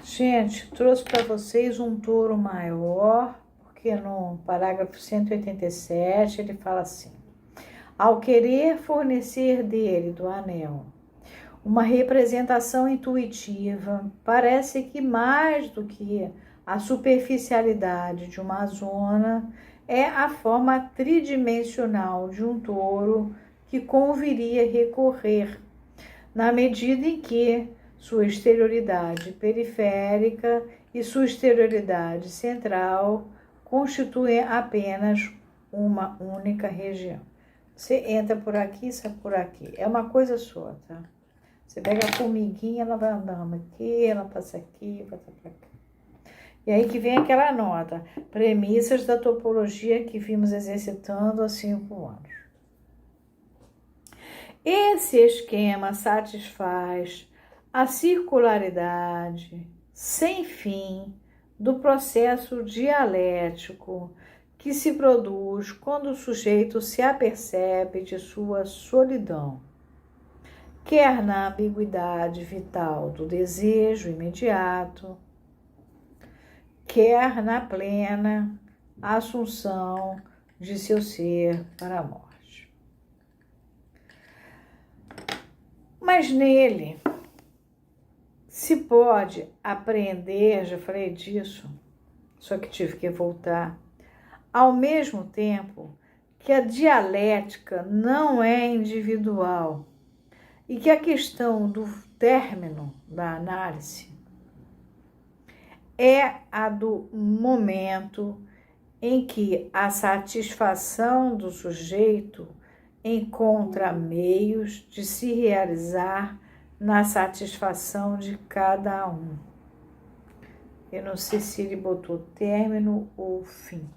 Gente, trouxe para vocês um touro maior, porque no parágrafo 187 ele fala assim: ao querer fornecer dele, do anel, uma representação intuitiva, parece que mais do que a superficialidade de uma zona, é a forma tridimensional de um touro que conviria recorrer, na medida em que sua exterioridade periférica e sua exterioridade central constituem apenas uma única região. Você entra por aqui, sai por aqui. É uma coisa só, tá? Você pega a formiguinha, ela vai andando aqui, ela passa aqui, passa pra cá. E aí que vem aquela nota, premissas da topologia que vimos exercitando há 5 anos. Esse esquema satisfaz a circularidade sem fim do processo dialético que se produz quando o sujeito se apercebe de sua solidão, quer na ambiguidade vital do desejo imediato, quer na plena assunção de seu ser para a morte. Mas nele se pode apreender, já falei disso, só que tive que voltar, ao mesmo tempo que a dialética não é individual e que a questão do término da análise é a do momento em que a satisfação do sujeito encontra meios de se realizar na satisfação de cada um. Eu não sei se ele botou término ou fim.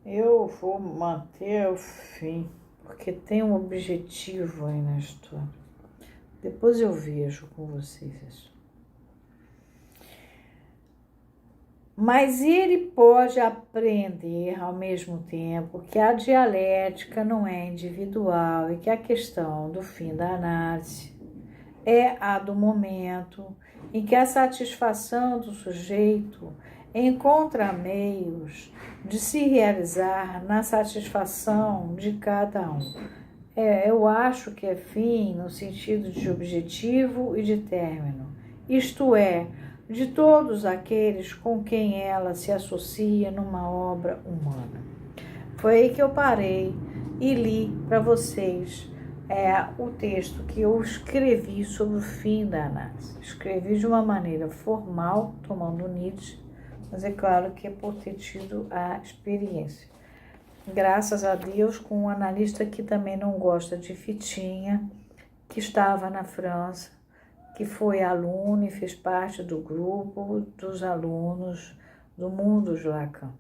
Eu vou manter o fim, porque tem um objetivo aí na história. Depois eu vejo com vocês isso. Mas ele pode aprender ao mesmo tempo que a dialética não é individual e que a questão do fim da análise é a do momento em que a satisfação do sujeito encontra meios de se realizar na satisfação de cada um. Eu acho que é fim no sentido de objetivo e de término, isto é, de todos aqueles com quem ela se associa numa obra humana. Foi aí que eu parei e li para vocês o texto que eu escrevi sobre o fim da análise. Escrevi de uma maneira formal, tomando Nietzsche, mas é claro que é por ter tido a experiência. Graças a Deus, com um analista que também não gosta de fitinha, que estava na França, que foi aluno e fez parte do grupo dos alunos do mundo de Lacan.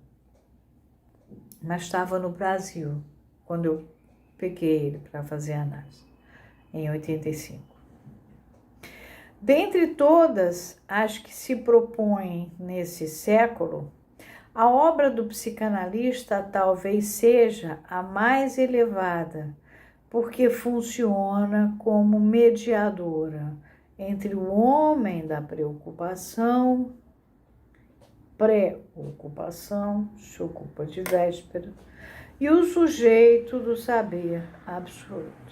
Mas estava no Brasil, quando eu peguei ele para fazer a análise, em 85. Dentre todas as que se propõem nesse século, a obra do psicanalista talvez seja a mais elevada, porque funciona como mediadora entre o homem da preocupação, pré-ocupação, se ocupa de véspera, e o sujeito do saber absoluto.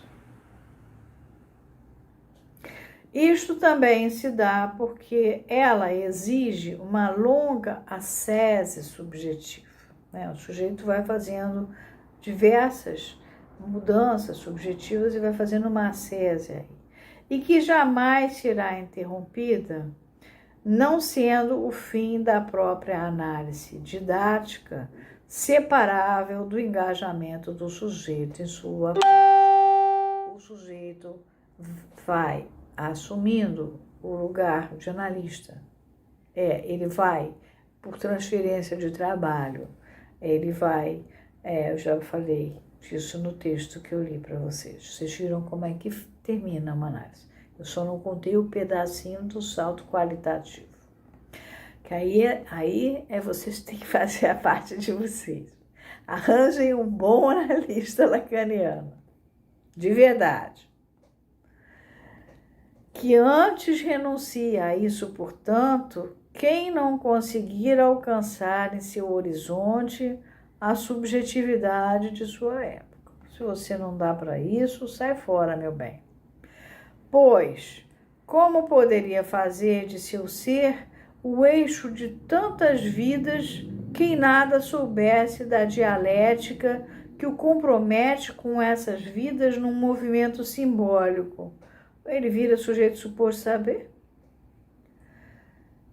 Isto também se dá porque ela exige uma longa ascese subjetiva, né? O sujeito vai fazendo diversas mudanças subjetivas e vai fazendo uma ascese aí, e que jamais será interrompida, não sendo o fim da própria análise didática separável do engajamento do sujeito em sua prática. O sujeito vai assumindo o lugar de analista. Ele vai por transferência de trabalho, ele vai, eu já falei disso no texto que eu li para vocês. Vocês viram como é que termina uma análise. Eu só não contei o pedacinho do salto qualitativo. Que aí vocês têm que fazer a parte de vocês. Arranjem um bom analista lacaniano, de verdade, que antes renuncie a isso, portanto, quem não conseguir alcançar em seu horizonte a subjetividade de sua época. Se você não dá para isso, sai fora, meu bem. Pois, como poderia fazer de seu ser o eixo de tantas vidas quem nada soubesse da dialética que o compromete com essas vidas num movimento simbólico? Ele vira sujeito suposto saber?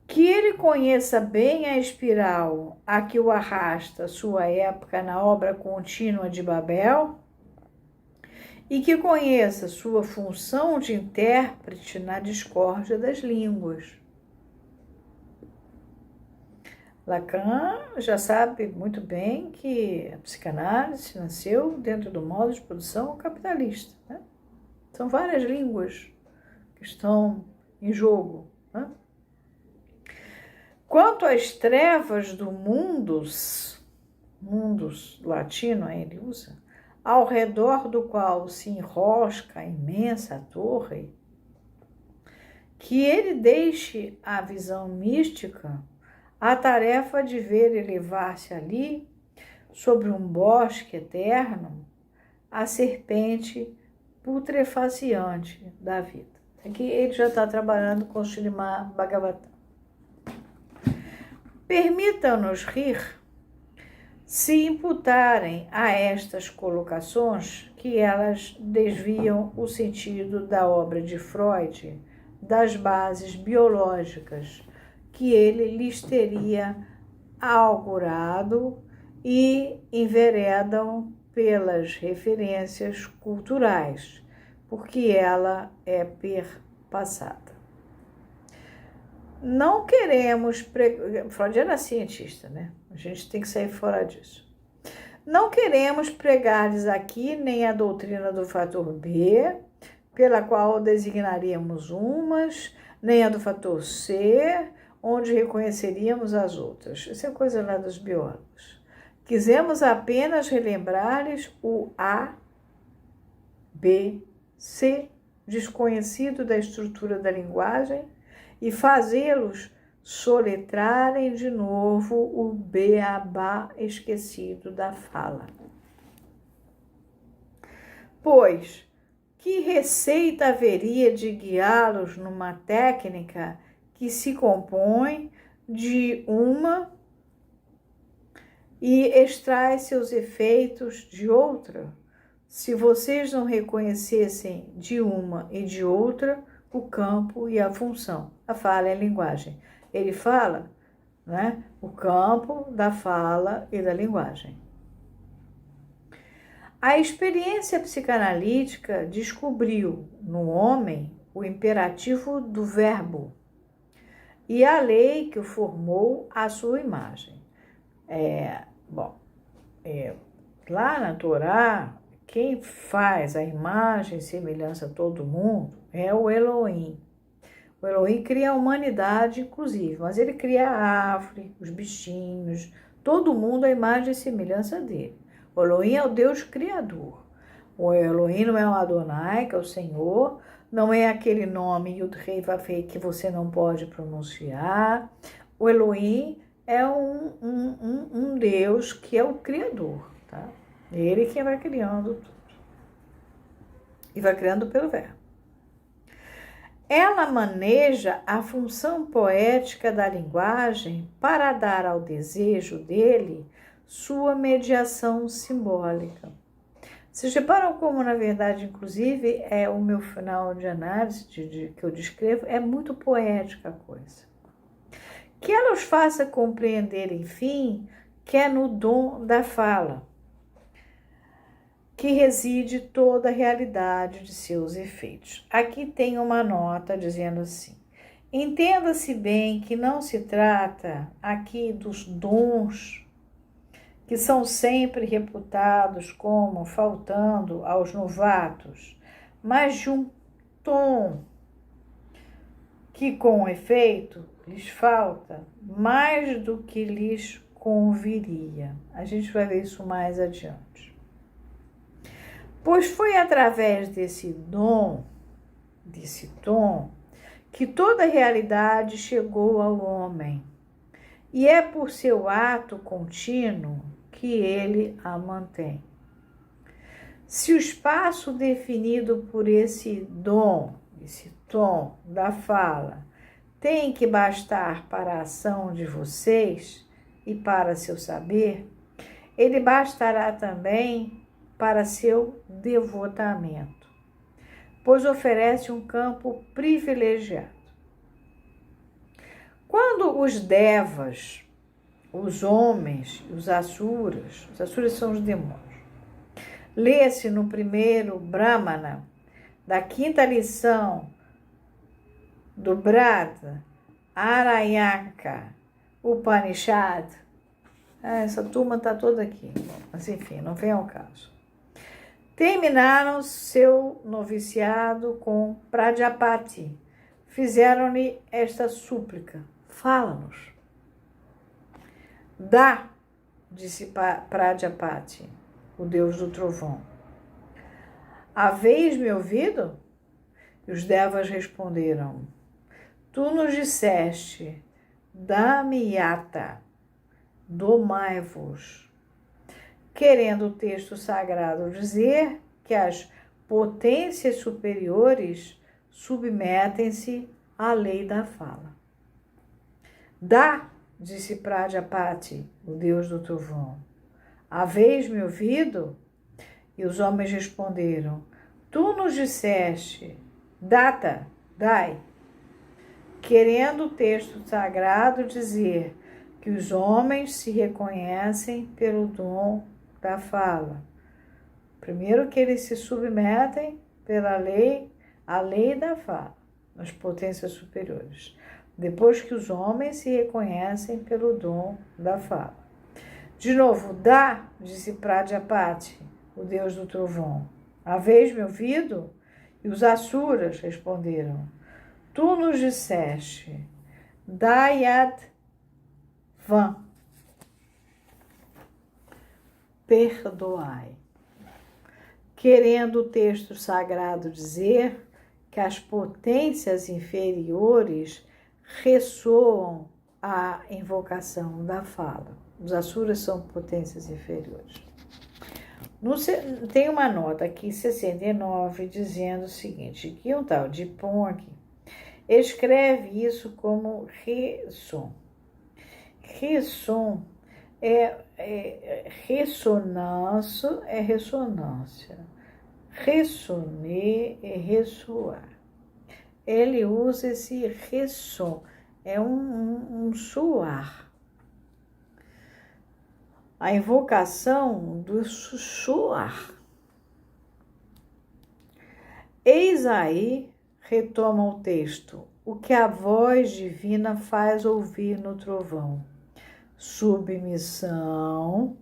Que ele conheça bem a espiral a que o arrasta sua época na obra contínua de Babel e que conheça sua função de intérprete na discórdia das línguas. Lacan já sabe muito bem que a psicanálise nasceu dentro do modo de produção capitalista, né? São várias línguas que estão em jogo, né? Quanto às trevas do mundus latino, ele usa, ao redor do qual se enrosca a imensa torre, que ele deixe a visão mística a tarefa de ver elevar-se ali, sobre um bosque eterno, a serpente putrefaciante da vida. Aqui ele já está trabalhando com o Srimad Bhagavatam. Permita-nos rir se imputarem a estas colocações que elas desviam o sentido da obra de Freud das bases biológicas que ele lhes teria augurado e enveredam pelas referências culturais, porque ela é perpassada. Não queremos... Freud era cientista, né? A gente tem que sair fora disso. Não queremos pregar-lhes aqui nem a doutrina do fator B, pela qual designaríamos umas, nem a do fator C, onde reconheceríamos as outras. Isso é coisa lá dos biólogos. Quisemos apenas relembrar-lhes o A, B, C, desconhecido da estrutura da linguagem, e fazê-los soletrarem de novo o beabá esquecido da fala. Pois, que receita haveria de guiá-los numa técnica que se compõe de uma e extrai seus efeitos de outra? Se vocês não reconhecessem de uma e de outra o campo e a função. A fala é a linguagem. Ele fala, né, o campo da fala e da linguagem. A experiência psicanalítica descobriu no homem o imperativo do verbo e a lei que o formou à sua imagem. Lá na Torá, quem faz a imagem e semelhança a todo mundo é o Elohim. O Elohim cria a humanidade, inclusive, mas ele cria a árvore, os bichinhos, todo mundo a imagem e semelhança dele. O Elohim é o Deus criador. O Elohim não é o Adonai, que é o Senhor, não é aquele nome Yud-Hei Vav-Hei que você não pode pronunciar. O Elohim é um Deus que é o criador, tá? Ele que vai criando tudo. E vai criando pelo verbo. Ela maneja a função poética da linguagem para dar ao desejo dele sua mediação simbólica. Vocês reparam como, na verdade, inclusive, é o meu final de análise que eu descrevo, é muito poética a coisa. Que ela os faça compreender, enfim, que é no dom da fala que reside toda a realidade de seus efeitos. Aqui tem uma nota dizendo assim: Entenda-se bem que não se trata aqui dos dons que são sempre reputados como faltando aos novatos, mas de um tom que, com efeito, lhes falta mais do que lhes conviria. A gente vai ver isso mais adiante. Pois foi através desse dom, desse tom, que toda a realidade chegou ao homem, e é por seu ato contínuo que ele a mantém. Se o espaço definido por esse dom, esse tom da fala, tem que bastar para a ação de vocês e para seu saber, ele bastará também para seu devotamento, pois oferece um campo privilegiado. Quando os devas, os homens, os asuras são os demônios, lê-se no primeiro Brahmana, da quinta lição do Brata Aranyaka Upanishad, essa turma está toda aqui, mas enfim, não vem ao caso. Terminaram seu noviciado com Prajapati, fizeram-lhe esta súplica: fala-nos. Dá, disse Prajapati, o deus do trovão. Haveis-me ouvido? E os devas responderam: tu nos disseste, dá-me yata, domai-vos, querendo o texto sagrado dizer que as potências superiores submetem-se à lei da fala. Dá, disse Prajapati, o deus do trovão. Haveis-me ouvido? E os homens responderam: tu nos disseste, data, dai, querendo o texto sagrado dizer que os homens se reconhecem pelo dom da fala. Primeiro que eles se submetem pela lei, a lei da fala, nas potências superiores. Depois que os homens se reconhecem pelo dom da fala. De novo, dá, disse Prajapati, o deus do trovão. Haveis-me ouvido? E os asuras responderam: tu nos disseste, Dayat Van, perdoai. Querendo o texto sagrado dizer que as potências inferiores ressoam à invocação da fala. Os asuras são potências inferiores. Tem uma nota aqui, 69, dizendo o seguinte, que um tal de Ponk escreve isso como ressom. Ressom ressonância, é ressonância. Ressoner é ressoar. Ele usa esse ressom, é um soar. A invocação do sussurrar. Eis aí, retoma o texto, o que a voz divina faz ouvir no trovão. Submissão,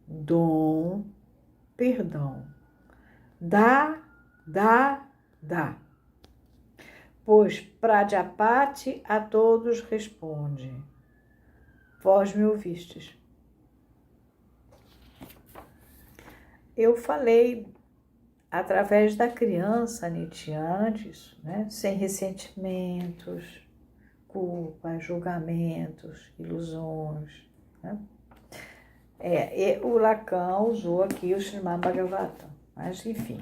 dom, perdão. Dá. Pois Prajapati a todos responde: vós me ouvistes. Eu falei através da criança nitiana disso, né? Sem ressentimentos, culpas, julgamentos, ilusões, né? O Lacan usou aqui o Srimad Bhagavatam, mas enfim,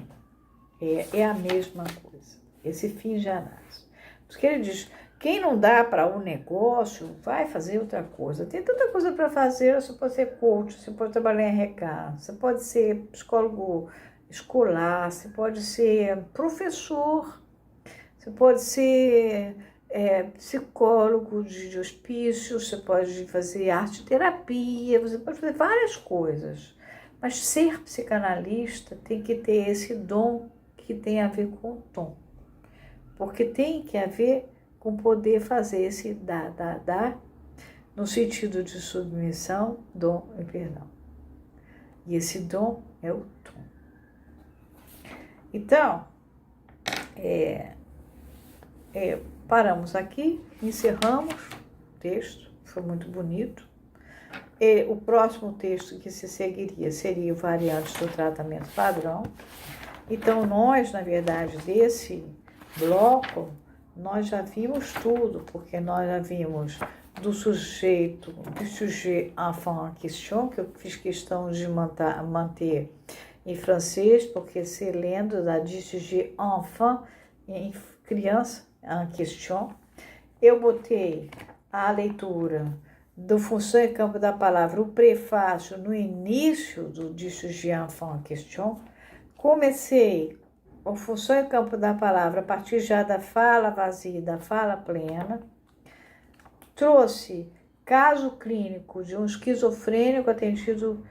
é a mesma coisa, esse fim de análise. Porque ele diz, quem não dá para um negócio, vai fazer outra coisa. Tem tanta coisa para fazer, você pode ser coach, você pode trabalhar em RH, você pode ser psicólogo escolar, você pode ser professor, você pode ser psicólogo de hospício, você pode fazer arte terapia, você pode fazer várias coisas. Mas ser psicanalista tem que ter esse dom que tem a ver com o tom. Porque tem que haver com poder fazer esse dar, no sentido de submissão, dom e perdão. E esse dom é o tom. Então, paramos aqui, encerramos o texto, foi muito bonito. E o próximo texto que se seguiria seria o Variantes do Tratamento Padrão. Então, nós, na verdade, desse bloco, nós já vimos tudo, porque nós já vimos do sujeito enfant en question, que eu fiz questão de manter em francês, porque se lendo da sujet enfant, em criança en question, eu botei a leitura do Função e Campo da Palavra, o prefácio no início do sujet enfant en question. Comecei o Função e Campo da Palavra a partir já da fala vazia e da fala plena. Trouxe caso clínico de um esquizofrênico atendido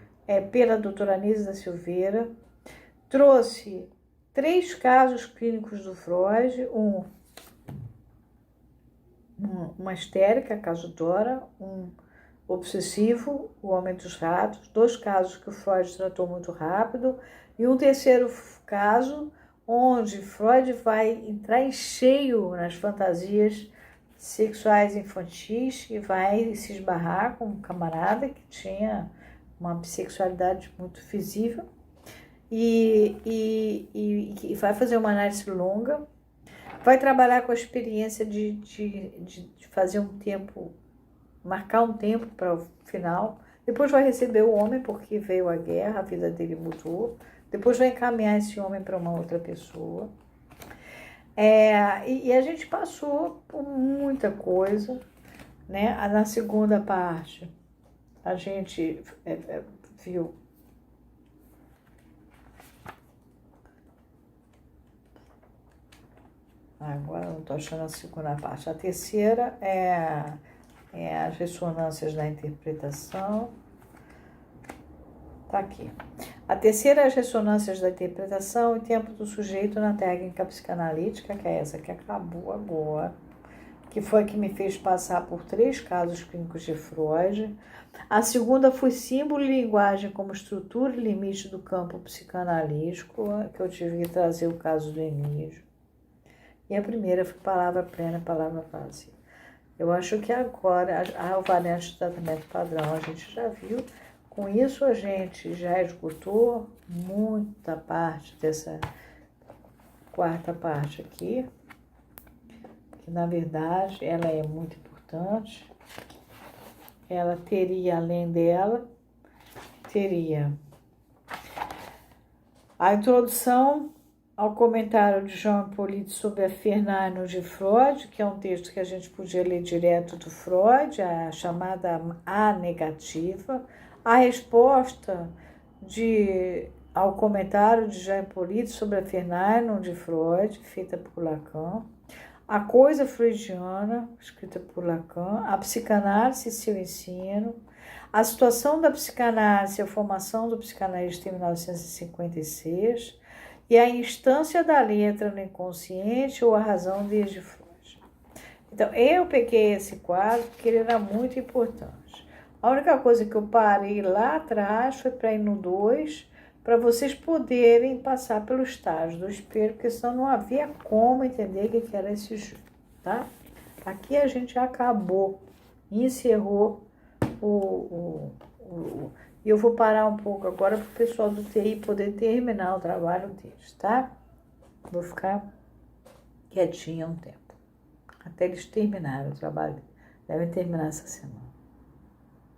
pela doutora Anísia da Silveira. Trouxe 3 casos clínicos do Freud, uma histérica, caso Dora, um obsessivo, o Homem dos Ratos, 2 casos que o Freud tratou muito rápido, e um terceiro caso onde Freud vai entrar em cheio nas fantasias sexuais infantis e vai se esbarrar com um camarada que tinha uma bissexualidade muito visível e vai fazer uma análise longa, vai trabalhar com a experiência de fazer um tempo, marcar um tempo para o final, depois vai receber o homem porque veio a guerra, a vida dele mudou, depois vai encaminhar esse homem para uma outra pessoa. E a gente passou por muita coisa, né? Na segunda parte, a gente viu agora não estou achando a segunda parte. A terceira é as ressonâncias da interpretação. Está aqui. A terceira é as ressonâncias da interpretação e tempo do sujeito na técnica psicanalítica, que é essa que acabou agora, que foi a que me fez passar por 3 casos clínicos de Freud. A segunda foi símbolo e linguagem como estrutura e limite do campo psicanalítico, que eu tive que trazer o caso do Emílio. E a primeira foi palavra plena e palavra vazia. Eu acho que agora, o variante do tratamento padrão, a gente já viu. Com isso, a gente já esgotou muita parte dessa 4ª parte aqui, que na verdade ela é muito importante. Ela teria, além dela, teria a introdução ao comentário de Jean Hippolyte sobre a Fernando de Freud, que é um texto que a gente podia ler direto do Freud, a chamada A negativa, a resposta ao comentário de Jean Hippolyte sobre a Fernando de Freud, feita por Lacan, a coisa freudiana, escrita por Lacan, a psicanálise e seu ensino, a situação da psicanálise e a formação do psicanalista em 1956, e a instância da letra no inconsciente ou a razão desde Freud. Então, eu peguei esse quadro porque ele era muito importante. A única coisa que eu parei lá atrás foi para ir no 2, para vocês poderem passar pelo estágio do espelho, porque senão não havia como entender o que era esse jogo, tá? Aqui a gente acabou, encerrou e eu vou parar um pouco agora para o pessoal do TI poder terminar o trabalho deles, tá? Vou ficar quietinha um tempo, até eles terminarem o trabalho. Devem terminar essa semana.